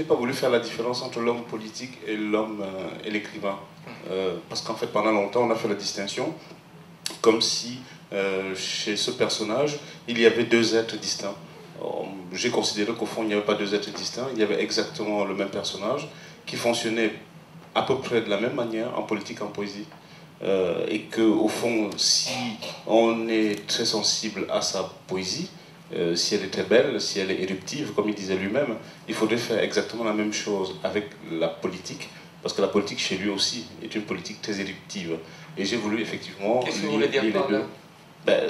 n'ai pas voulu faire la différence entre l'homme politique et l'homme et l'écrivain. Parce qu'en fait, pendant longtemps, on a fait la distinction comme si chez ce personnage, il y avait deux êtres distincts. J'ai considéré qu'au fond, il n'y avait pas deux êtres distincts, il y avait exactement le même personnage qui fonctionnait à peu près de la même manière en politique et en poésie. Et qu'au fond, si on est très sensible à sa poésie, si elle est très belle, si elle est éruptive, comme il disait lui-même, il faudrait faire exactement la même chose avec la politique, parce que la politique chez lui aussi est une politique très éruptive. Et j'ai voulu effectivement Qu'est-ce que vous voulez dire par là?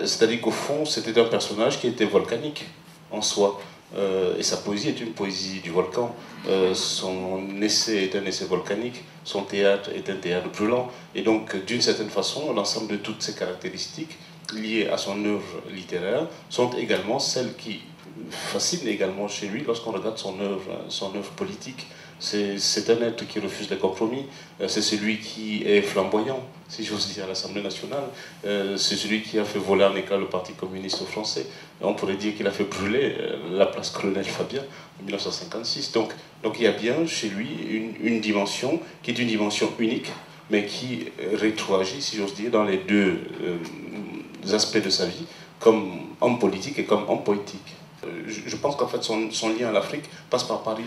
C'est-à-dire qu'au fond, c'était un personnage qui était volcanique en soi. Et sa poésie est une poésie du volcan. Son essai est un essai volcanique, son théâtre est un théâtre brûlant. Et donc, d'une certaine façon, l'ensemble de toutes ces caractéristiques liées à son œuvre littéraire sont également celles qui fascinent également chez lui lorsqu'on regarde son œuvre politique. C'est un être qui refuse les compromis, c'est celui qui est flamboyant, si j'ose dire, à l'Assemblée nationale, c'est celui qui a fait voler en éclats le Parti communiste français. On pourrait dire qu'il a fait brûler la place Colonel Fabien en 1956. Donc il y a bien chez lui une dimension qui est une dimension unique, mais qui rétroagit, si j'ose dire, dans les deux aspects de sa vie, comme homme politique et comme homme poétique. Je pense qu'en fait son lien à l'Afrique passe par Paris.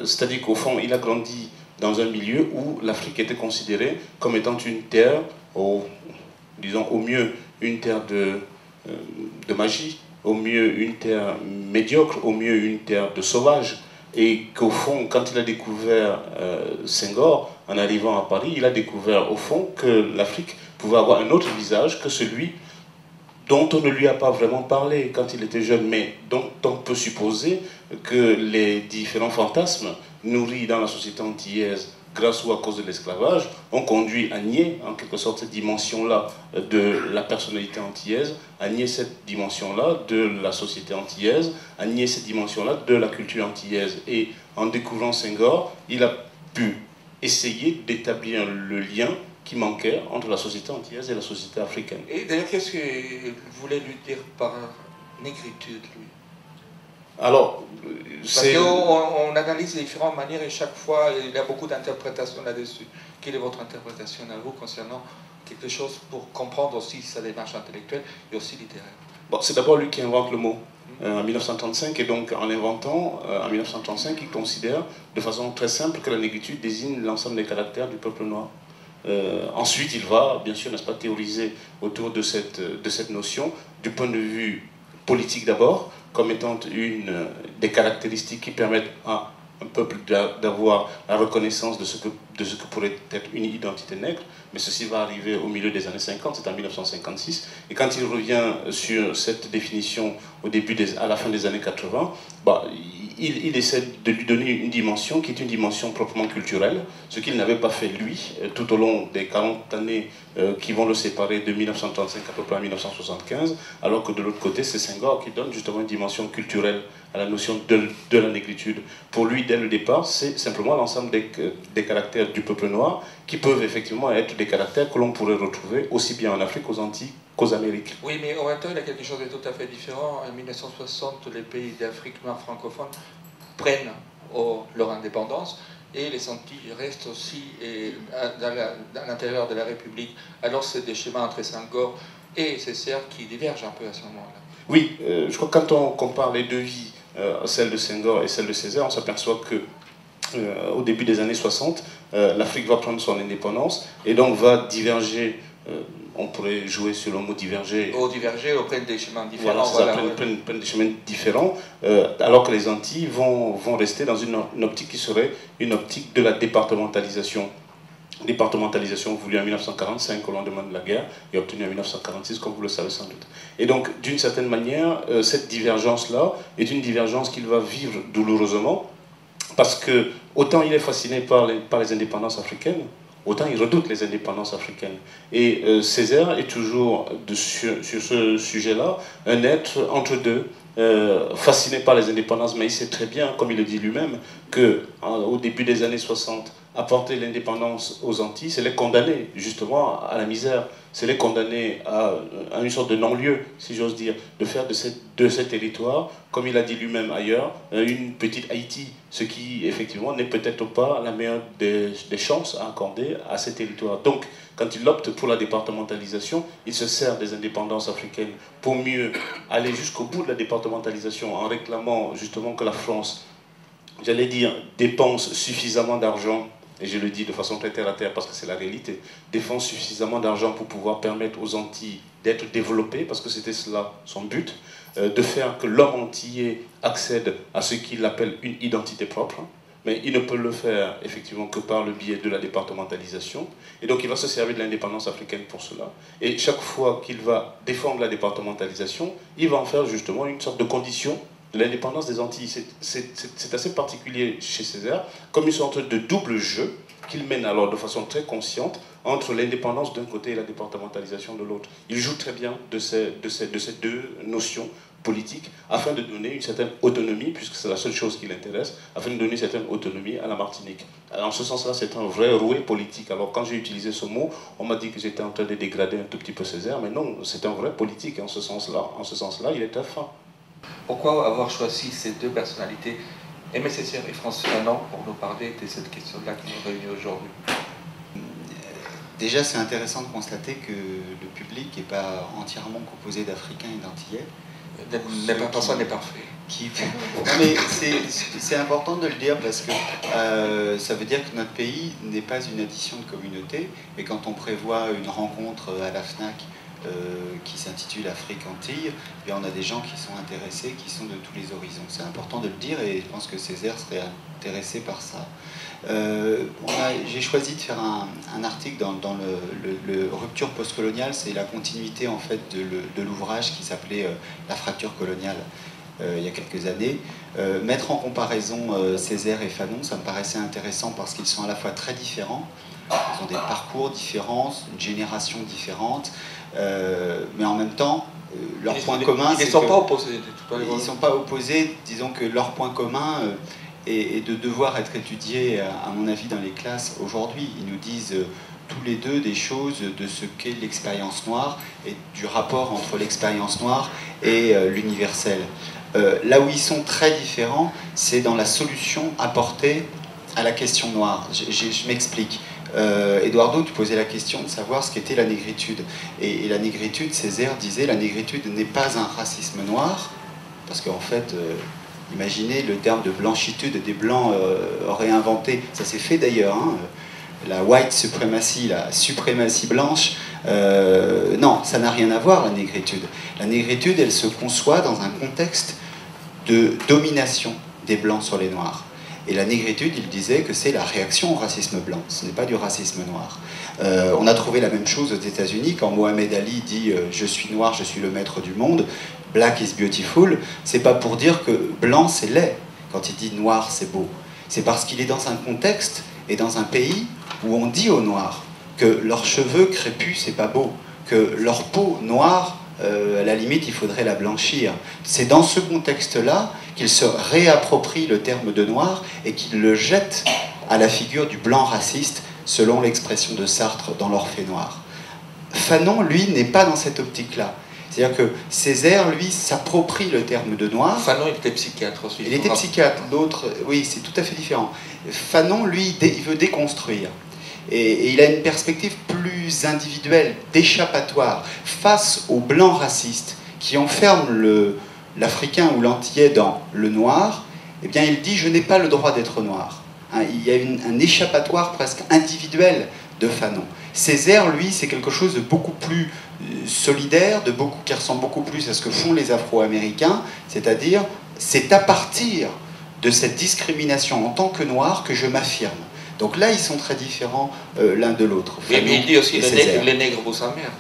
C'est-à-dire qu'au fond, il a grandi dans un milieu où l'Afrique était considérée comme étant une terre, disons au mieux une terre de magie, au mieux une terre médiocre, au mieux une terre de sauvage. Et qu'au fond, quand il a découvert Senghor, en arrivant à Paris, il a découvert au fond que l'Afrique pouvait avoir un autre visage que celui dont on ne lui a pas vraiment parlé quand il était jeune, mais dont on peut supposer que les différents fantasmes nourris dans la société antillaise grâce ou à cause de l'esclavage ont conduit à nier en quelque sorte cette dimension-là de la personnalité antillaise, à nier cette dimension-là de la société antillaise, à nier cette dimension-là de la culture antillaise. Et en découvrant Senghor, il a pu essayer d'établir le lien qui manquait entre la société antillaise et la société africaine. Et d'ailleurs, qu'est-ce qu'il voulait lui dire par négritude, lui? Alors, parce qu'on analyse les différentes manières et chaque fois, il y a beaucoup d'interprétations là-dessus. Quelle est votre interprétation à vous concernant quelque chose pour comprendre aussi sa démarche intellectuelle et aussi littéraire? Bon, c'est d'abord lui qui invente le mot en 1935, et donc en l'inventant, en 1935, il considère de façon très simple que la négritude désigne l'ensemble des caractères du peuple noir. Ensuite, il va, bien sûr, n'est-ce pas, théoriser autour de cette notion, du point de vue politique d'abord, comme étant une des caractéristiques qui permettent à un peuple d'avoir la reconnaissance de ce que pourrait être une identité nègre, mais ceci va arriver au milieu des années 50, c'est en 1956, et quand il revient sur cette définition à la fin des années 80, bah, il essaie de lui donner une dimension qui est une dimension proprement culturelle, ce qu'il n'avait pas fait lui, tout au long des 40 années qui vont le séparer de 1935 à peu près à 1975, alors que de l'autre côté, c'est Senghor qui donne justement une dimension culturelle à la notion de la négritude. Pour lui, dès le départ, c'est simplement l'ensemble des caractères du peuple noir qui peuvent effectivement être des caractères que l'on pourrait retrouver aussi bien en Afrique qu'aux Antilles, qu'aux Amériques. Oui, mais en même temps, il y a quelque chose de tout à fait différent. En 1960, les pays d'Afrique noire francophone prennent leur indépendance et les Antilles restent aussi dans l'intérieur de la République. Alors c'est des schémas entre Senghor et Césaire qui divergent un peu à ce moment-là. Oui, je crois que quand on compare les deux vies, celle de Senghor et celle de Césaire, on s'aperçoit que au début des années 60, l'Afrique va prendre son indépendance et donc va diverger. On pourrait jouer sur le mot diverger. Diverger, on prend des chemins différents. Voilà, prennent des chemins différents, alors que les Antilles vont rester dans une optique qui serait une optique de la départementalisation. Départementalisation voulue en 1945 au lendemain de la guerre et obtenue en 1946, comme vous le savez sans doute. Et donc, d'une certaine manière, cette divergence-là est une divergence qu'il va vivre douloureusement, parce que autant il est fasciné par les indépendances africaines, autant il redoute les indépendances africaines. Et Césaire est toujours, sur ce sujet-là, un être entre deux, fasciné par les indépendances, mais il sait très bien, comme il le dit lui-même, qu'au début des années 60, apporter l'indépendance aux Antilles, c'est les condamner justement à la misère, c'est les condamner à une sorte de non-lieu, si j'ose dire, de faire de ces territoires, comme il a dit lui-même ailleurs, une petite Haïti, ce qui effectivement n'est peut-être pas la meilleure des chances à accorder à ces territoires. Donc, quand il opte pour la départementalisation, il se sert des indépendances africaines pour mieux aller jusqu'au bout de la départementalisation en réclamant justement que la France, j'allais dire, dépense suffisamment d'argent, et je le dis de façon très terre à terre parce que c'est la réalité, dépense suffisamment d'argent pour pouvoir permettre aux Antilles d'être développées, parce que c'était cela son but, de faire que l'homme antillais accède à ce qu'il appelle une identité propre, mais il ne peut le faire effectivement que par le biais de la départementalisation, et donc il va se servir de l'indépendance africaine pour cela, et chaque fois qu'il va défendre la départementalisation, il va en faire justement une sorte de condition de l'indépendance des Antilles. C'est assez particulier chez Césaire, comme une sorte de double jeu qu'il mène alors de façon très consciente entre l'indépendance d'un côté et la départementalisation de l'autre. Il joue très bien de ces deux notions politiques afin de donner une certaine autonomie, puisque c'est la seule chose qui l'intéresse, afin de donner une certaine autonomie à la Martinique. Alors, en ce sens-là, c'est un vrai rouet politique. Alors quand j'ai utilisé ce mot, on m'a dit que j'étais en train de dégrader un tout petit peu Césaire, mais non, c'est un vrai politique en ce sens-là, il est très fin. Pourquoi avoir choisi ces deux personnalités, Aimé Césaire et Frantz Fanon, pour nous parler de cette question-là qui nous réunit aujourd'hui? Déjà, c'est intéressant de constater que le public n'est pas entièrement composé d'Africains et d'Antillais. Personne n'est parfait. Non, mais c'est important de le dire parce que ça veut dire que notre pays n'est pas une addition de communautés. Et quand on prévoit une rencontre à la FNAC qui s'intitule Afrique Antilles, eh on a des gens qui sont intéressés, qui sont de tous les horizons. C'est important de le dire et je pense que Césaire serait intéressé par ça. J'ai choisi de faire un article dans le Rupture postcoloniale, c'est la continuité en fait de l'ouvrage qui s'appelait La fracture coloniale il y a quelques années. Mettre en comparaison Césaire et Fanon, ça me paraissait intéressant parce qu'ils sont à la fois très différents, ils ont des parcours différents, une génération différente, mais en même temps, leur point commun, ils ne sont pas opposés. Ils ne sont pas opposés, disons que leur point commun est de devoir être étudié, à mon avis, dans les classes aujourd'hui. Ils nous disent tous les deux des choses de ce qu'est l'expérience noire et du rapport entre l'expérience noire et l'universel. Là où ils sont très différents, c'est dans la solution apportée à la question noire. Je m'explique. Eduardo, tu posais la question de savoir ce qu'était la négritude. Et la négritude, Césaire disait, la négritude n'est pas un racisme noir, parce qu'en fait, imaginez le terme de blanchitude des Blancs auraient inventé, ça s'est fait d'ailleurs, hein, la white supremacy, la suprématie blanche, non, ça n'a rien à voir la négritude. La négritude, elle se conçoit dans un contexte de domination des Blancs sur les Noirs. Et la négritude, il disait que c'est la réaction au racisme blanc, ce n'est pas du racisme noir. On a trouvé la même chose aux États-Unis quand Mohamed Ali dit « je suis noir, je suis le maître du monde », « Black is beautiful », c'est pas pour dire que blanc c'est laid, quand il dit noir c'est beau. C'est parce qu'il est dans un contexte et dans un pays où on dit aux noirs que leurs cheveux crépus c'est pas beau, que leur peau noire, à la limite il faudrait la blanchir. C'est dans ce contexte-là qu'ils se réapproprient le terme de noir et qu'ils le jettent à la figure du blanc raciste, selon l'expression de Sartre dans l'Orphée noir. Fanon, lui, n'est pas dans cette optique-là. C'est-à-dire que Césaire, lui, s'approprie le terme de noir. Fanon, il était psychiatre aussi. Il était psychiatre, l'autre, oui, c'est tout à fait différent. Fanon, lui, il veut déconstruire. Et il a une perspective plus individuelle, d'échappatoire, face aux blancs racistes qui enferment l'Africain ou l'Antillais dans le noir. Eh bien, il dit « je n'ai pas le droit d'être noir ». Hein, il y a un échappatoire presque individuel de Fanon. Césaire, lui, c'est quelque chose de beaucoup plus solidaire, qui ressemble beaucoup plus à ce que font les Afro-Américains, c'est-à-dire, c'est à partir de cette discrimination en tant que noir que je m'affirme. Donc là, ils sont très différents l'un de l'autre. Mais il dit aussi, les nègres vous emmerdent.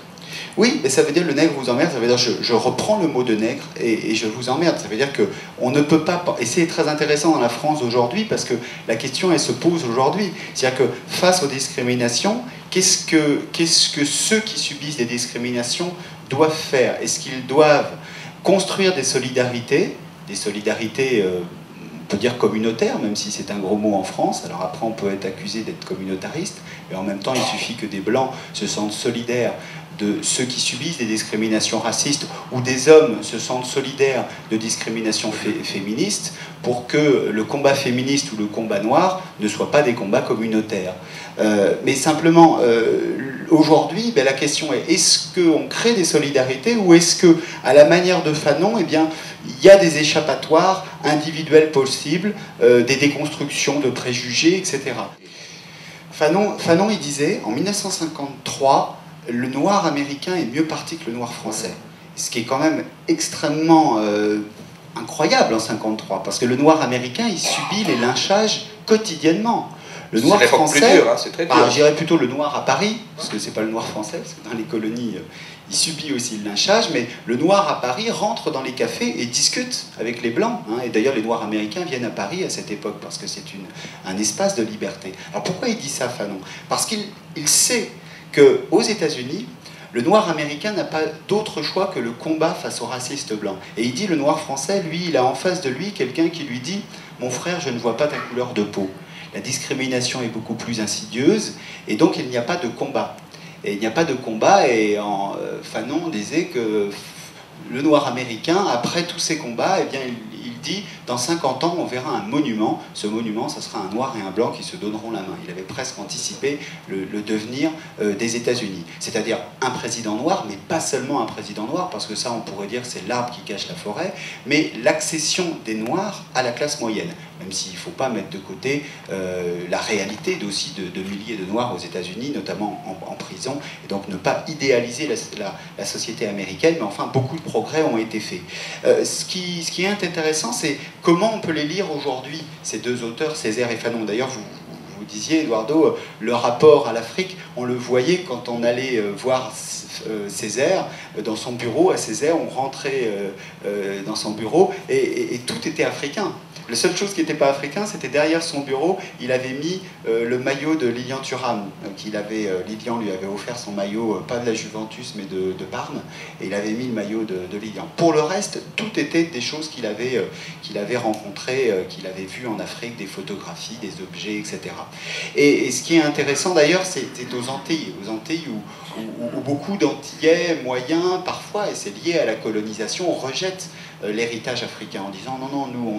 Oui, mais ça veut dire le nègre vous emmerde, ça veut dire je reprends le mot de nègre et je vous emmerde. Ça veut dire qu'on ne peut pas... Et c'est très intéressant dans la France d'aujourd'hui parce que la question, elle se pose aujourd'hui. C'est-à-dire que face aux discriminations, qu'est-ce que ceux qui subissent des discriminations doivent faire? Est-ce qu'ils doivent construire des solidarités peut dire communautaire, même si c'est un gros mot en France. Alors après, on peut être accusé d'être communautariste, mais en même temps, il suffit que des Blancs se sentent solidaires de ceux qui subissent des discriminations racistes, ou des hommes se sentent solidaires de discriminations féministes, pour que le combat féministe ou le combat noir ne soient pas des combats communautaires. Mais simplement, aujourd'hui, la question est, est-ce qu'on crée des solidarités, ou est-ce que, à la manière de Fanon, eh bien, il y a des échappatoires individuels possibles, des déconstructions de préjugés, etc. Fanon, il disait, en 1953, le noir américain est mieux parti que le noir français. Ce qui est quand même extrêmement incroyable en 1953, parce que le noir américain, il subit les lynchages quotidiennement. Le noir français, plus dur, hein, c'est très dur. Je dirais plutôt le noir à Paris, parce que c'est pas le noir français, parce que dans les colonies, il subit aussi le lynchage, mais le noir à Paris rentre dans les cafés et discute avec les blancs. Hein, et d'ailleurs, les noirs américains viennent à Paris à cette époque, parce que c'est un espace de liberté. Alors pourquoi il dit ça, Fanon? Parce qu'il sait qu'aux États-Unis, le noir américain n'a pas d'autre choix que le combat face aux racistes blancs. Et il dit, le noir français, lui, il a en face de lui quelqu'un qui lui dit « Mon frère, je ne vois pas ta couleur de peau ». La discrimination est beaucoup plus insidieuse, et donc il n'y a pas de combat. Et il n'y a pas de combat, et Fanon disait que le noir américain, après tous ces combats, eh bien, il dit, dans 50 ans, on verra un monument. Ce monument, ce sera un noir et un blanc qui se donneront la main. Il avait presque anticipé le devenir des États-Unis. C'est-à-dire un président noir, mais pas seulement un président noir, parce que ça, on pourrait dire, c'est l'arbre qui cache la forêt, mais l'accession des Noirs à la classe moyenne. Même s'il ne faut pas mettre de côté la réalité aussi de milliers de Noirs aux États-Unis, notamment en prison, et donc ne pas idéaliser la société américaine, mais enfin, beaucoup de progrès ont été faits. Ce qui est intéressant, c'est comment on peut les lire aujourd'hui, ces deux auteurs, Césaire et Fanon. D'ailleurs, vous disiez, Eduardo, le rapport à l'Afrique, on le voyait quand on allait voir Césaire dans son bureau. À Césaire, on rentrait dans son bureau et tout était africain. La seule chose qui n'était pas africain, c'était derrière son bureau, il avait mis le maillot de Lilian Thuram. Lilian lui avait offert son maillot, pas de la Juventus, mais de Parme, et il avait mis le maillot de Lilian. Pour le reste, tout était des choses qu'il avait rencontrées, qu'il avait vues en Afrique, des photographies, des objets, etc. Et ce qui est intéressant d'ailleurs, c'est aux Antilles où beaucoup d'Antillais moyens, parfois, et c'est lié à la colonisation, rejettent l'héritage africain en disant non, nous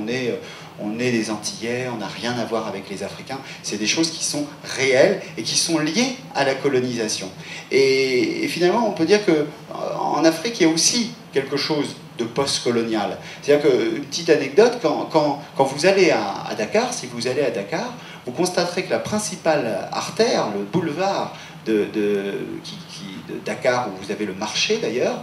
on est des Antillais, on n'a rien à voir avec les Africains. C'est des choses qui sont réelles et qui sont liées à la colonisation. Et finalement, on peut dire qu'en Afrique, il y a aussi quelque chose de post-colonial. C'est-à-dire qu'une petite anecdote, quand vous allez à Dakar, si vous allez à Dakar, vous constaterez que la principale artère, le boulevard de Dakar, où vous avez le marché d'ailleurs,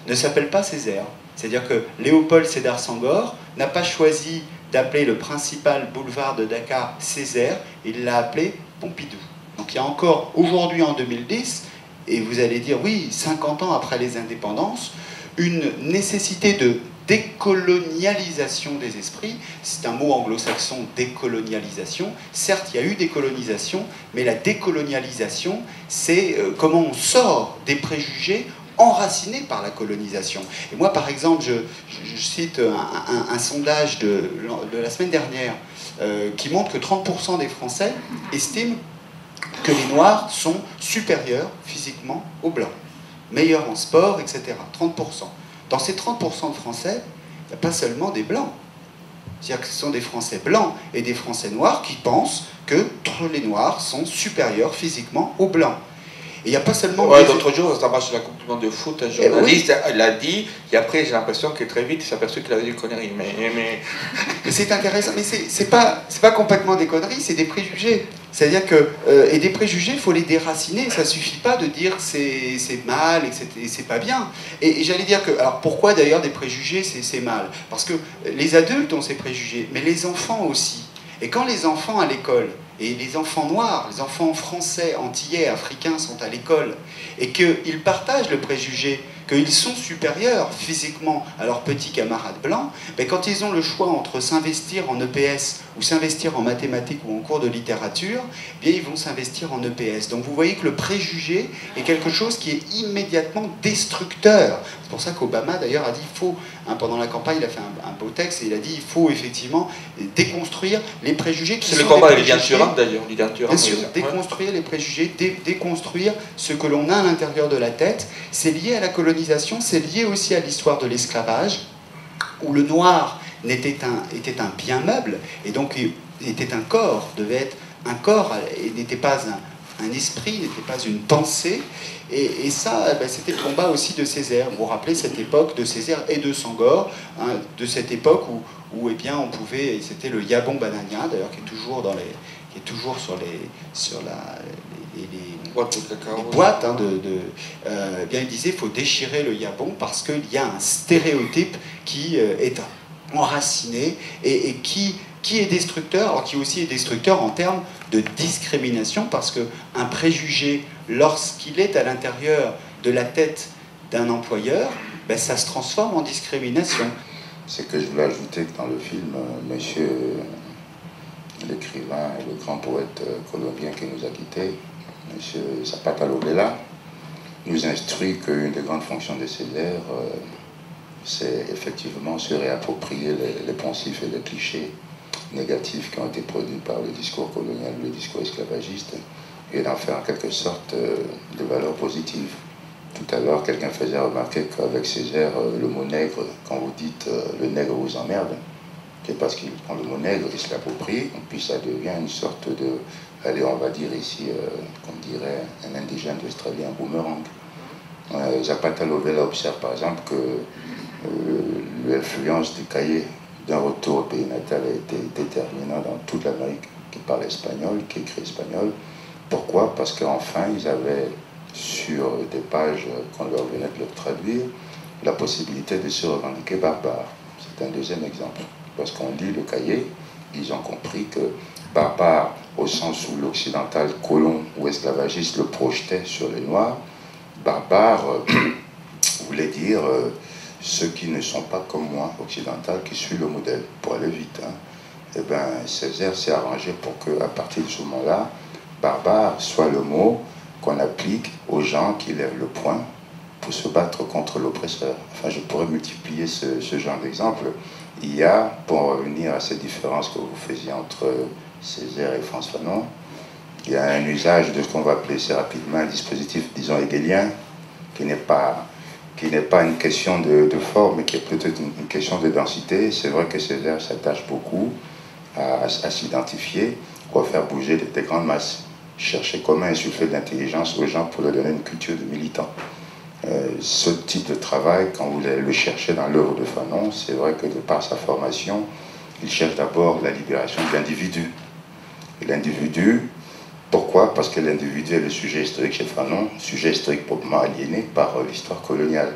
ne s'appelle pas Césaire. C'est-à-dire que Léopold Sédar Senghor n'a pas choisi d'appeler le principal boulevard de Dakar Césaire, il l'a appelé Pompidou. Donc il y a encore, aujourd'hui en 2010, et vous allez dire, oui, 50 ans après les indépendances, une nécessité de décolonialisation des esprits. C'est un mot anglo-saxon, décolonialisation. Certes, il y a eu décolonisation, mais la décolonialisation, c'est comment on sort des préjugés enracinés par la colonisation. Et moi, par exemple, je cite un sondage de la semaine dernière qui montre que 30% des Français estiment que les Noirs sont supérieurs physiquement aux Blancs, meilleurs en sport, etc. 30%. Dans ces 30% de Français, il n'y a pas seulement des Blancs. C'est-à-dire que ce sont des Français blancs et des Français noirs qui pensent que les Noirs sont supérieurs physiquement aux Blancs. Et il n'y a pas seulement... Ouais, l'autre jour, ça marche sur la Coupe du Monde de foot, un journaliste l'a dit, et après j'ai l'impression que très vite il s'est aperçu qu'il avait des conneries. Mais c'est intéressant, mais c'est pas complètement des conneries, c'est des préjugés. C'est-à-dire que... et des préjugés, il faut les déraciner, ça ne suffit pas de dire c'est mal et c'est pas bien. Et j'allais dire que... Alors pourquoi d'ailleurs des préjugés c'est mal? Parce que les adultes ont ces préjugés, mais les enfants aussi. Et quand les enfants à l'école, et les enfants noirs, les enfants français, antillais, africains sont à l'école, et qu'ils partagent le préjugé qu'ils sont supérieurs physiquement à leurs petits camarades blancs, mais quand ils ont le choix entre s'investir en EPS ou s'investir en mathématiques ou en cours de littérature, eh bien ils vont s'investir en EPS. Donc vous voyez que le préjugé est quelque chose qui est immédiatement destructeur. C'est pour ça qu'Obama d'ailleurs a dit il faut, pendant la campagne il a fait un beau texte et il a dit il faut effectivement déconstruire les préjugés qui sont c'est le combat de des Lilian préjugés. Thuram d'ailleurs. Bien sûr, déconstruire les préjugés, déconstruire ce que l'on a à l'intérieur de la tête. C'est lié à la colonisation, c'est lié aussi à l'histoire de l'esclavage, où le noir était un bien meuble, et donc était un corps, devait être un corps, et n'était pas un esprit, n'était pas une pensée. Et ça, c'était le combat aussi de Césaire. Vous vous rappelez cette époque de Césaire et de Senghor, hein, de cette époque où eh bien, on pouvait, c'était le Yabon Banania, d'ailleurs, qui est toujours sur les boîtes hein, bien il disait il faut déchirer le Yabon parce qu'il y a un stéréotype qui est enraciné et qui est destructeur, alors qui aussi est destructeur en termes de discrimination, parce qu'un préjugé, lorsqu'il est à l'intérieur de la tête d'un employeur, ça se transforme en discrimination. C'est que je voulais ajouter que dans le film, monsieur l'écrivain et le grand poète colombien qui nous a quittés, monsieur Zapata Lovella, nous instruit qu'une des grandes fonctions de Césaire, c'est effectivement se réapproprier les poncifs et les clichés négatifs qui ont été produits par le discours colonial, le discours esclavagiste, et d'en faire en quelque sorte de valeurs positives. Tout à l'heure, quelqu'un faisait remarquer qu'avec Césaire, le mot nègre, quand vous dites le nègre vous emmerde, c'est parce qu'il prend le mot nègre, il se l'approprie, et puis ça devient une sorte de, allez, on va dire ici, comme dirait un indigène australien, boomerang. Zapata Lovella observe par exemple que l'influence du cahier d'un retour au pays natal a été déterminante dans toute l'Amérique qui parle espagnol, qui écrit espagnol. Pourquoi? Parce qu'enfin, ils avaient sur des pages qu'on leur venait de leur traduire la possibilité de se revendiquer barbare. C'est un deuxième exemple. Lorsqu'on lit le cahier, ils ont compris que barbare, au sens où l'occidental colon ou esclavagiste le projetait sur les Noirs, barbare voulait dire ceux qui ne sont pas comme moi, occidental, qui suivent le modèle, pour aller vite. Hein. Eh bien, Césaire s'est arrangé pour qu'à partir de ce moment-là, barbare soit le mot qu'on applique aux gens qui lèvent le poing pour se battre contre l'oppresseur. Enfin, je pourrais multiplier ce genre d'exemple. Il y a, pour revenir à ces différences que vous faisiez entre Césaire et François Fanon, il y a un usage de ce qu'on va appeler assez rapidement un dispositif, disons, hegelien, qui n'est pas une question de forme, mais qui est peut-être une question de densité. C'est vrai que Césaire s'attache beaucoup à s'identifier, ou à faire bouger des grandes masses, chercher comment insuffler de l'intelligence aux gens pour leur donner une culture de militant. Ce type de travail, quand vous le cherchez dans l'œuvre de Fanon, c'est vrai que de par sa formation, il cherche d'abord la libération de l'individu. Et l'individu, pourquoi? Parce que l'individu est le sujet historique chez Fanon, sujet historique proprement aliéné par l'histoire coloniale.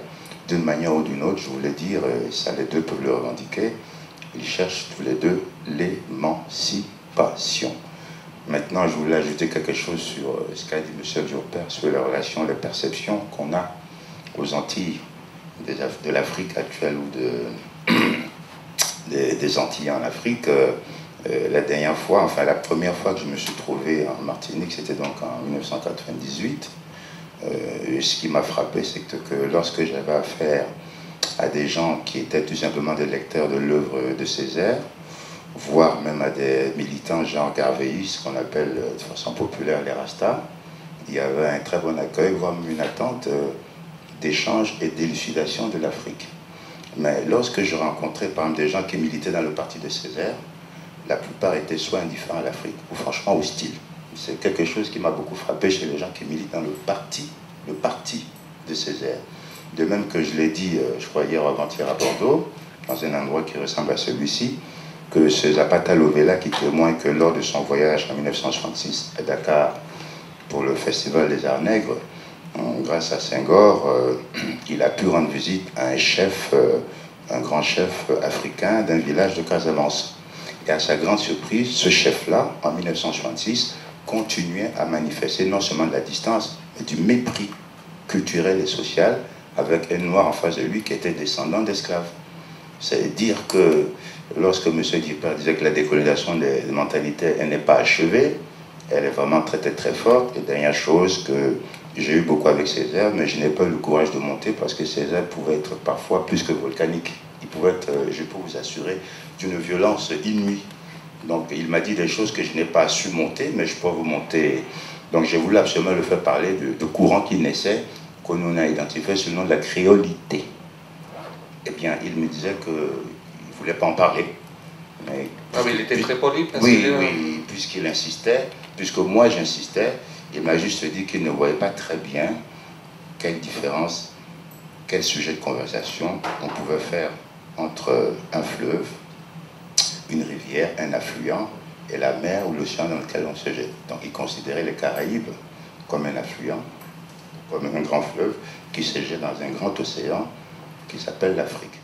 D'une manière ou d'une autre, je voulais dire, ça les deux peuvent le revendiquer, ils cherchent tous les deux l'émancipation. Maintenant, je voulais ajouter quelque chose sur ce qu'a dit M. Diopère, sur les relations, les perceptions qu'on a aux Antilles, de l'Afrique actuelle ou des Antilles en Afrique. La dernière fois, enfin la première fois que je me suis trouvé en Martinique, c'était donc en 1998. Ce qui m'a frappé, c'est que lorsque j'avais affaire à des gens qui étaient tout simplement des lecteurs de l'œuvre de Césaire, voire même à des militants genre Garveillis, ce qu'on appelle de façon populaire les Rastas, il y avait un très bon accueil, voire même une attente d'échange et d'élucidation de l'Afrique. Mais lorsque je rencontrais par exemple des gens qui militaient dans le parti de Césaire, la plupart étaient soit indifférents à l'Afrique, ou franchement hostiles. C'est quelque chose qui m'a beaucoup frappé chez les gens qui militent dans le parti de Césaire. De même que je l'ai dit, je crois hier ou avant-hier à Bordeaux, dans un endroit qui ressemble à celui-ci, que ce Zapata Lovella qui témoigne que lors de son voyage en 1966 à Dakar pour le Festival des Arts Nègres, grâce à Senghor, il a pu rendre visite à un chef, un grand chef africain d'un village de Casamance. Et à sa grande surprise, ce chef-là, en 1966, continuait à manifester non seulement de la distance, mais du mépris culturel et social avec un noir en face de lui qui était descendant d'esclaves. C'est dire que lorsque M. Dipper disait que la décolonisation des mentalités elle n'est pas achevée, elle est vraiment très très forte. Et dernière chose que j'ai eu beaucoup avec Césaire, mais je n'ai pas eu le courage de monter parce que Césaire pouvait être parfois plus que volcanique. Il pouvait être, je peux vous assurer, d'une violence inouïe. Donc il m'a dit des choses que je n'ai pas su monter, mais je peux vous monter. Donc j'ai voulu absolument le faire parler de courants qui naissaient, qu'on a identifié sous le nom de la créolité. Eh bien, il me disait qu'il ne voulait pas en parler. Mais il était très poli parce oui, puisqu'il insistait, puisque moi j'insistais, il m'a juste dit qu'il ne voyait pas très bien quelle différence, quel sujet de conversation on pouvait faire entre un fleuve, une rivière, un affluent, et la mer ou l'océan dans lequel on se jette. Donc il considérait les Caraïbes comme un affluent, comme un grand fleuve qui se jette dans un grand océan qui s'appelle l'Afrique.